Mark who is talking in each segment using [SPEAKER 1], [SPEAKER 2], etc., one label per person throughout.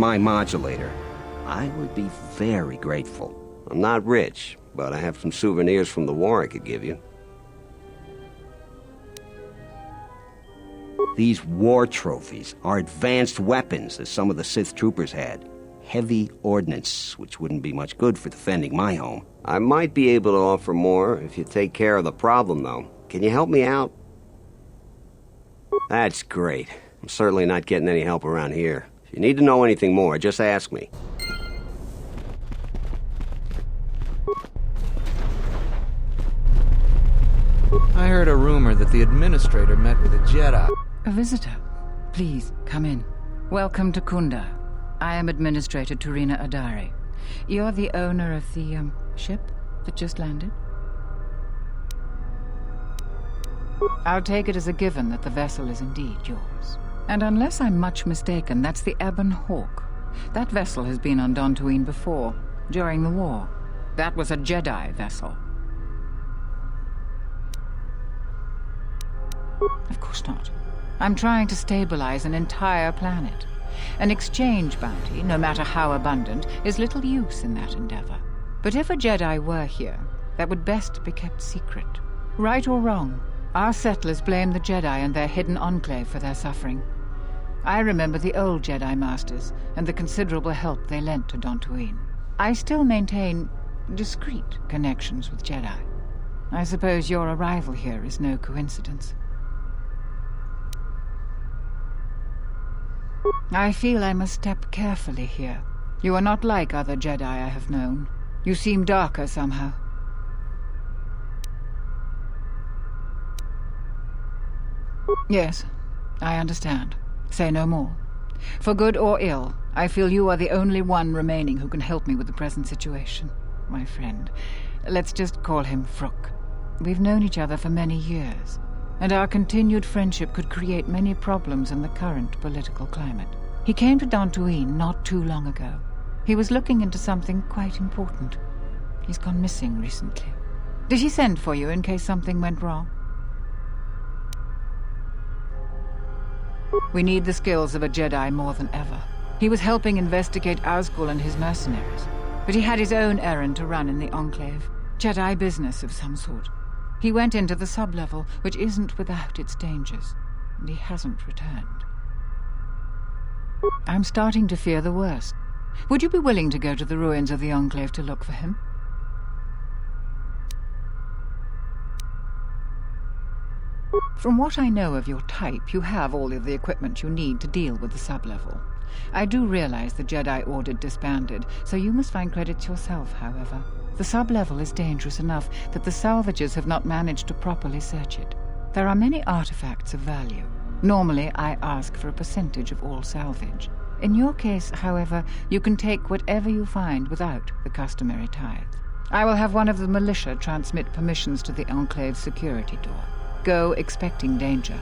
[SPEAKER 1] my modulator, I would be very grateful.
[SPEAKER 2] I'm not rich, but I have some souvenirs from the war I could give you.
[SPEAKER 1] These war trophies are advanced weapons that some of the Sith troopers had. Heavy ordnance, which wouldn't be much good for defending my home.
[SPEAKER 2] I might be able to offer more if you take care of the problem, though. Can you help me out? That's great. I'm certainly not getting any help around here. If you need to know anything more, just ask me.
[SPEAKER 3] I heard a rumor that the administrator met with a Jedi.
[SPEAKER 4] A visitor. Please, come in. Welcome to Kunda. I am Administrator Turina Adari. You're the owner of the, ship that just landed? I'll take it as a given that the vessel is indeed yours. And unless I'm much mistaken, that's the Ebon Hawk. That vessel has been on Dantooine before, during the war. That was a Jedi vessel. Of course not. I'm trying to stabilize an entire planet. An exchange bounty, no matter how abundant, is little use in that endeavor. But if a Jedi were here, that would best be kept secret. Right or wrong, our settlers blame the Jedi and their hidden enclave for their suffering. I remember the old Jedi Masters and the considerable help they lent to Dantooine. I still maintain discreet connections with Jedi. I suppose your arrival here is no coincidence. I feel I must step carefully here. You are not like other Jedi I have known. You seem darker somehow. Yes, I understand. Say no more. For good or ill, I feel you are the only one remaining who can help me with the present situation. My friend. Let's just call him Vrook. We've known each other for many years, and our continued friendship could create many problems in the current political climate. He came to Dantooine not too long ago. He was looking into something quite important. He's gone missing recently. Did he send for you in case something went wrong? We need the skills of a Jedi more than ever. He was helping investigate Azgul and his mercenaries, but he had his own errand to run in the Enclave. Jedi business of some sort. He went into the sub-level, which isn't without its dangers, and he hasn't returned. I'm starting to fear the worst. Would you be willing to go to the ruins of the Enclave to look for him? From what I know of your type, you have all of the equipment you need to deal with the sub-level. I do realize the Jedi Order disbanded, so you must find credits yourself, however. The sub-level is dangerous enough that the salvagers have not managed to properly search it. There are many artifacts of value. Normally, I ask for a percentage of all salvage. In your case, however, you can take whatever you find without the customary tithe. I will have one of the militia transmit permissions to the Enclave's security door. Go expecting danger,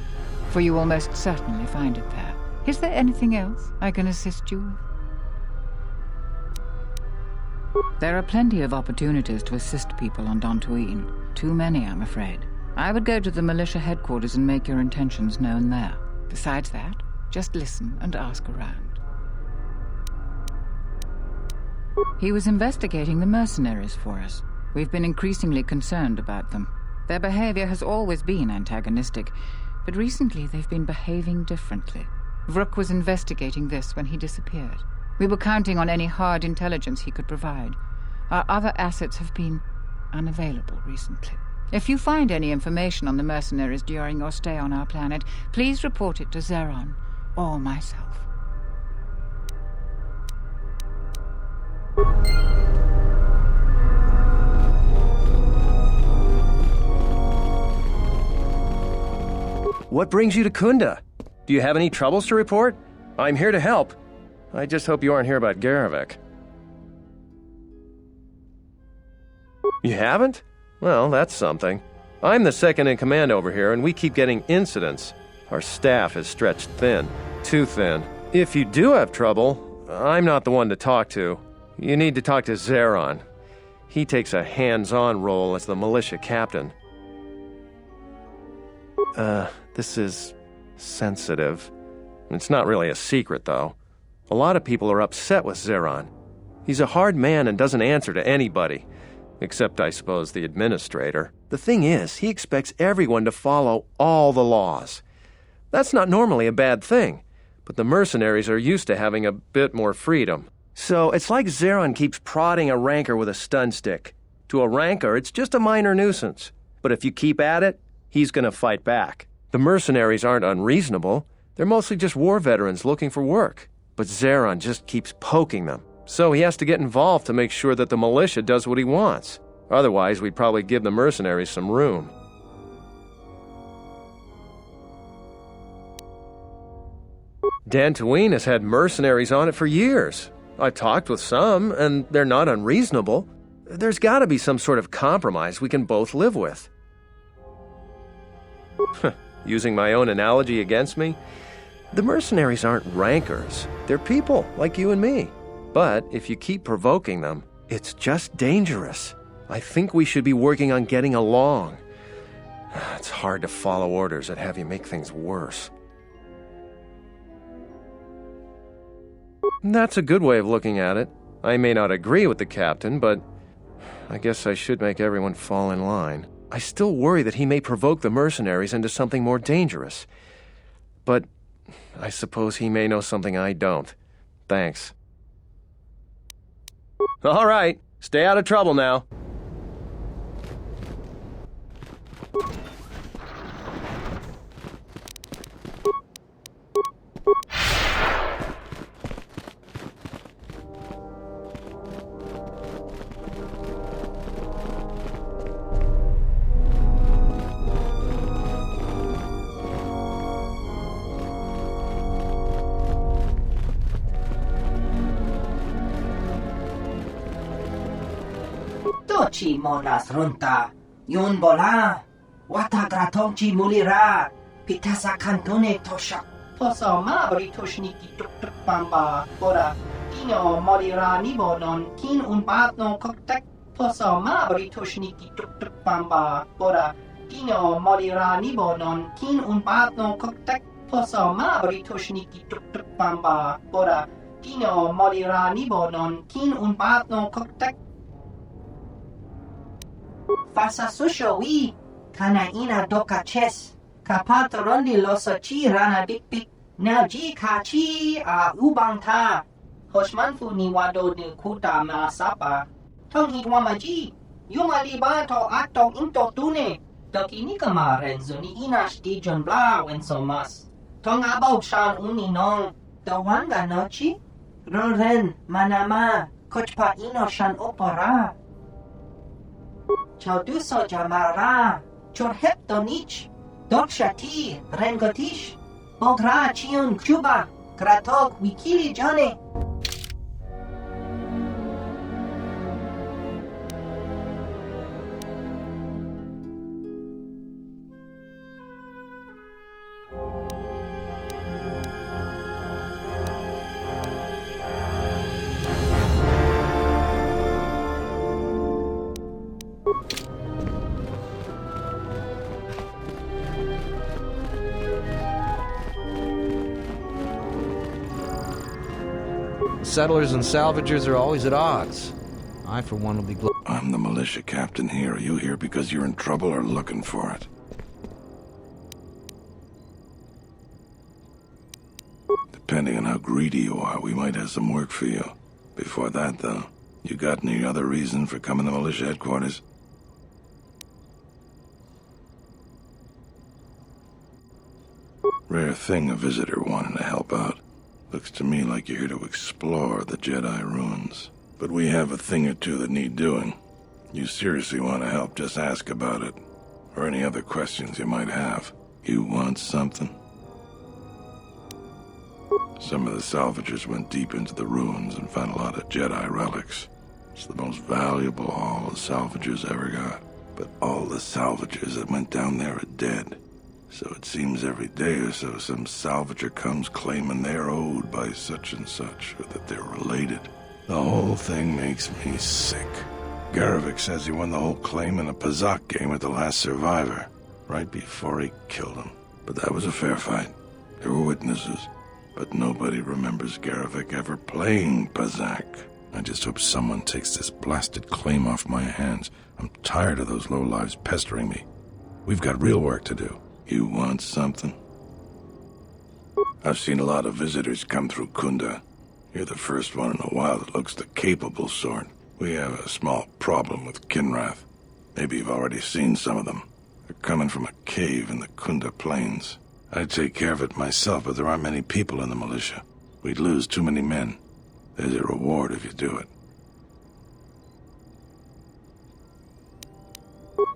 [SPEAKER 4] for you will most certainly find it there. Is there anything else I can assist you with? There are plenty of opportunities to assist people on Dantooine. Too many, I'm afraid. I would go to the militia headquarters and make your intentions known there. Besides that, just listen and ask around. He was investigating the mercenaries for us. We've been increasingly concerned about them. Their behavior has always been antagonistic, but recently they've been behaving differently. Vrook was investigating this when he disappeared. We were counting on any hard intelligence he could provide. Our other assets have been unavailable recently. If you find any information on the mercenaries during your stay on our planet, please report it to Zherron or myself.
[SPEAKER 5] What brings you to Kunda? Do you have any troubles to report? I'm here to help. I just hope you aren't here about Garivek. You haven't? Well, that's something. I'm the second in command over here, and we keep getting incidents. Our staff is stretched thin. Too thin. If you do have trouble, I'm not the one to talk to. You need to talk to Zherron. He takes a hands-on role as the militia captain. This is sensitive. It's not really a secret, though. A lot of people are upset with Zherron. He's a hard man and doesn't answer to anybody. Except, I suppose, the administrator. The thing is, he expects everyone to follow all the laws. That's not normally a bad thing, but the mercenaries are used to having a bit more freedom. So it's like Zherron keeps prodding a rancor with a stun stick. To a rancor, it's just a minor nuisance. But if you keep at it, he's going to fight back. The mercenaries aren't unreasonable. They're mostly just war veterans looking for work. But Zherron just keeps poking them. So he has to get involved to make sure that the militia does what he wants. Otherwise, we'd probably give the mercenaries some room. Dantooine has had mercenaries on it for years. I've talked with some, and they're not unreasonable. There's got to be some sort of compromise we can both live with. Using my own analogy against me, the mercenaries aren't rancors. They're people like you and me. But if you keep provoking them, it's just dangerous. I think we should be working on getting along. It's hard to follow orders that have you make things worse. That's a good way of looking at it. I may not agree with the captain, but I guess I should make everyone fall in line. I still worry that he may provoke the mercenaries into something more dangerous. But I suppose he may know something I don't. Thanks. All right, stay out of trouble now.
[SPEAKER 6] Tochi monas runta, yun bola, wata gratonchi mulira, pitasa cantone tosha. Posoma britushniki tuk pamba, bora, dino molira nibonon, kin un patno koktek. Posoma britushniki tuk pamba, bora, dino molira nibonon, kin un patno koktek. Posoma britushniki tuk pamba, bora, dino molira nibonon, kin un patno koktek. Fasa susho wi, kana ina doka ches, kapata rondi losa chi rana dik now ji ka chi a ubang ta, hoshmanfu ni wado ni kuta ma sapa, tong hitwama ji, yuma liba to atong into tune, doki ni kama renzo ni inash di jon bla wen so mas, tong abaw shan uni nong, dawanga nochi, roren manama, kochpa ino shan opora. Chauduso jamara, chorhep donich, dokshati, rengotish, bogra chiun kuba, kratok wikili jane.
[SPEAKER 3] Settlers and salvagers are always at odds. I, for one, will be glad.
[SPEAKER 7] I'm the militia captain here. Are you here because you're in trouble or looking for it? Depending on how greedy you are, we might have some work for you. Before that, though, you got any other reason for coming to militia headquarters? Rare thing a visitor wanting to help out. Looks to me like you're here to explore the Jedi ruins. But we have a thing or two that need doing. You seriously want to help, just ask about it. Or any other questions you might have. You want something? Some of the salvagers went deep into the ruins and found a lot of Jedi relics. It's the most valuable haul the salvagers ever got. But all the salvagers that went down there are dead. So it seems every day or so some salvager comes claiming they're owed by such and such, or that they're related. The whole thing makes me sick. Garavik says he won the whole claim in a Pazak game with the last survivor, right before he killed him. But that was a fair fight. There were witnesses. but nobody remembers Garevik ever playing Pazak. I just hope someone takes this blasted claim off my hands. I'm tired of those lowlives pestering me. We've got real work to do. You want something? I've seen a lot of visitors come through Kunda. You're the first one in a while that looks the capable sort. We have a small problem with Kinrath. Maybe you've already seen some of them. They're coming from a cave in the Kunda Plains. I'd take care of it myself, but there aren't many people in the militia. We'd lose too many men. There's a reward if you do it.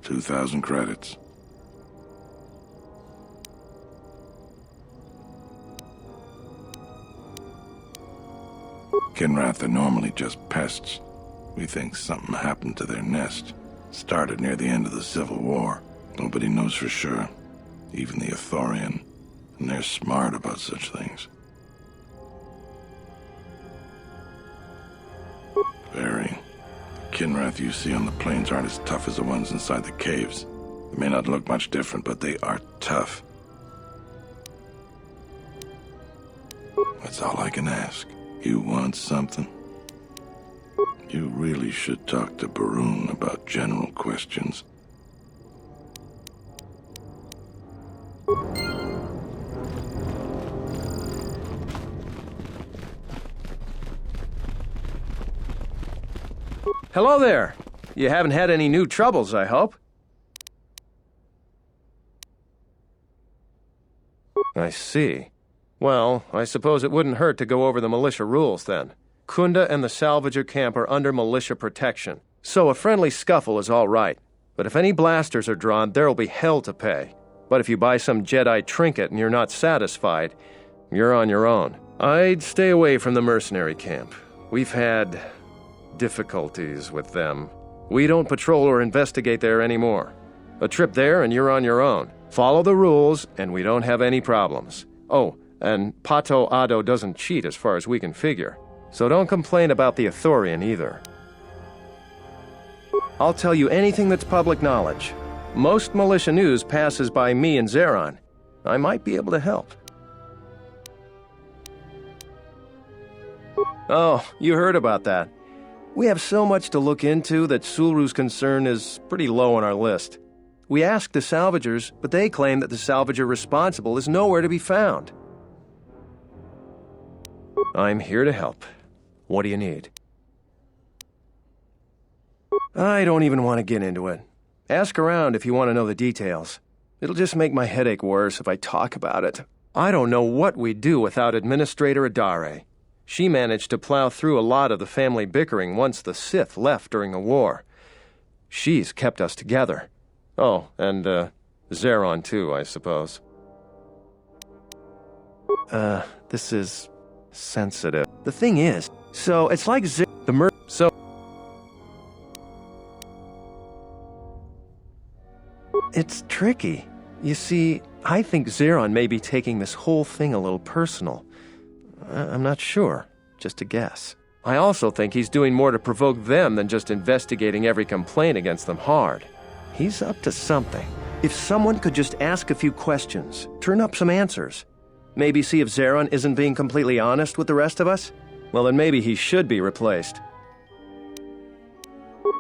[SPEAKER 7] 2,000 credits. Kinrath are normally just pests. We think something happened to their nest. Started near the end of the Civil War. Nobody knows for sure. Even the Ithorian. And they're smart about such things. Very. The Kinrath you see on the plains aren't as tough as the ones inside the caves. They may not look much different, but they are tough. That's all I can ask. You want something? You really should talk to Barun about general questions.
[SPEAKER 5] Hello there. You haven't had any new troubles, I hope? I see. Well, I suppose it wouldn't hurt to go over the militia rules, then. Kunda and the Salvager camp are under militia protection, so a friendly scuffle is all right. But if any blasters are drawn, there'll be hell to pay. But if you buy some Jedi trinket and you're not satisfied, you're on your own. I'd stay away from the mercenary camp. We've had difficulties with them. We don't patrol or investigate there anymore. A trip there and you're on your own. Follow the rules and we don't have any problems. Oh, and Pato Ado doesn't cheat as far as we can figure. So don't complain about the Ithorian either. I'll tell you anything that's public knowledge. Most militia news passes by me and Zherron. I might be able to help. Oh, you heard about that. We have so much to look into that Sulru's concern is pretty low on our list. We asked the salvagers, but they claim that the salvager responsible is nowhere to be found. I'm here to help. What do you need? I don't even want to get into it. Ask around if you want to know the details. It'll just make my headache worse if I talk about it. I don't know what we'd do without Administrator Adare. She managed to plow through a lot of the family bickering once the Sith left during the war. She's kept us together. Oh, and, Zherron too, I suppose. This is sensitive. The thing is, so it's like it's tricky. You see, I think Zherron may be taking this whole thing a little personal. I'm not sure. Just a guess. I also think he's doing more to provoke them than just investigating every complaint against them hard. He's up to something. If someone could just ask a few questions, turn up some answers, maybe see if Zherron isn't being completely honest with the rest of us, well then maybe he should be replaced.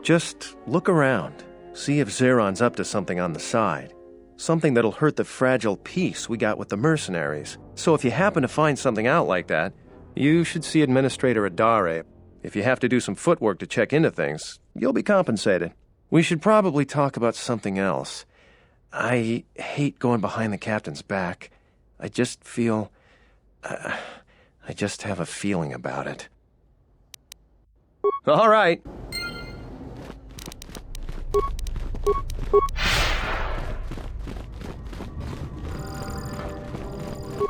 [SPEAKER 5] Just look around. See if Zherron's up to something on the side. Something that'll hurt the fragile peace we got with the mercenaries. So if you happen to find something out like that, you should see Administrator Adare. If you have to do some footwork to check into things, you'll be compensated. We should probably talk about something else. I hate going behind the captain's back. I just feel... I just have a feeling about it. All right.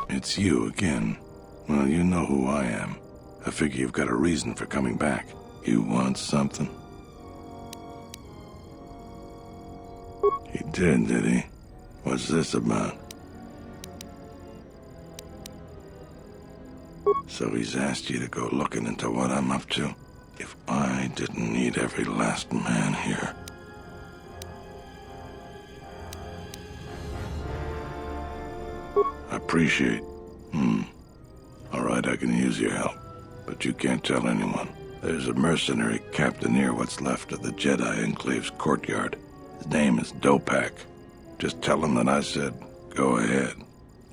[SPEAKER 7] It's you again. Well, you know who I am. I figure you've got a reason for coming back. You want something? He did he? What's this about? So he's asked you to go looking into what I'm up to? If I didn't need every last man here... Appreciate. right, I can use your help. But you can't tell anyone. There's a mercenary captain near what's left of the Jedi Enclave's courtyard. His name is Dopak. Just tell him that I said, go ahead.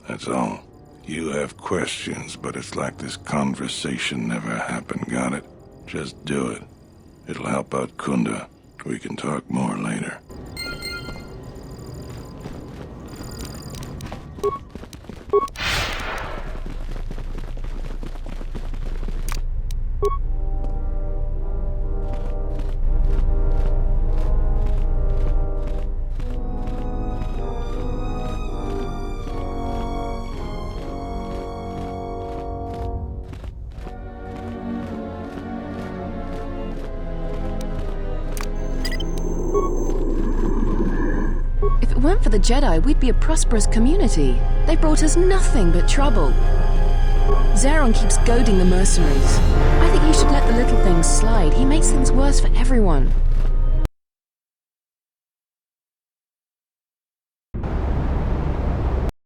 [SPEAKER 7] That's all. You have questions, but it's like this conversation never happened, got it? Just do it. It'll help out Kunda. We can talk more later.
[SPEAKER 8] If it weren't for the Jedi, we'd be a prosperous community. They brought us nothing but trouble. Zherron keeps goading the mercenaries. I think you should let the little things slide. He makes things worse for everyone.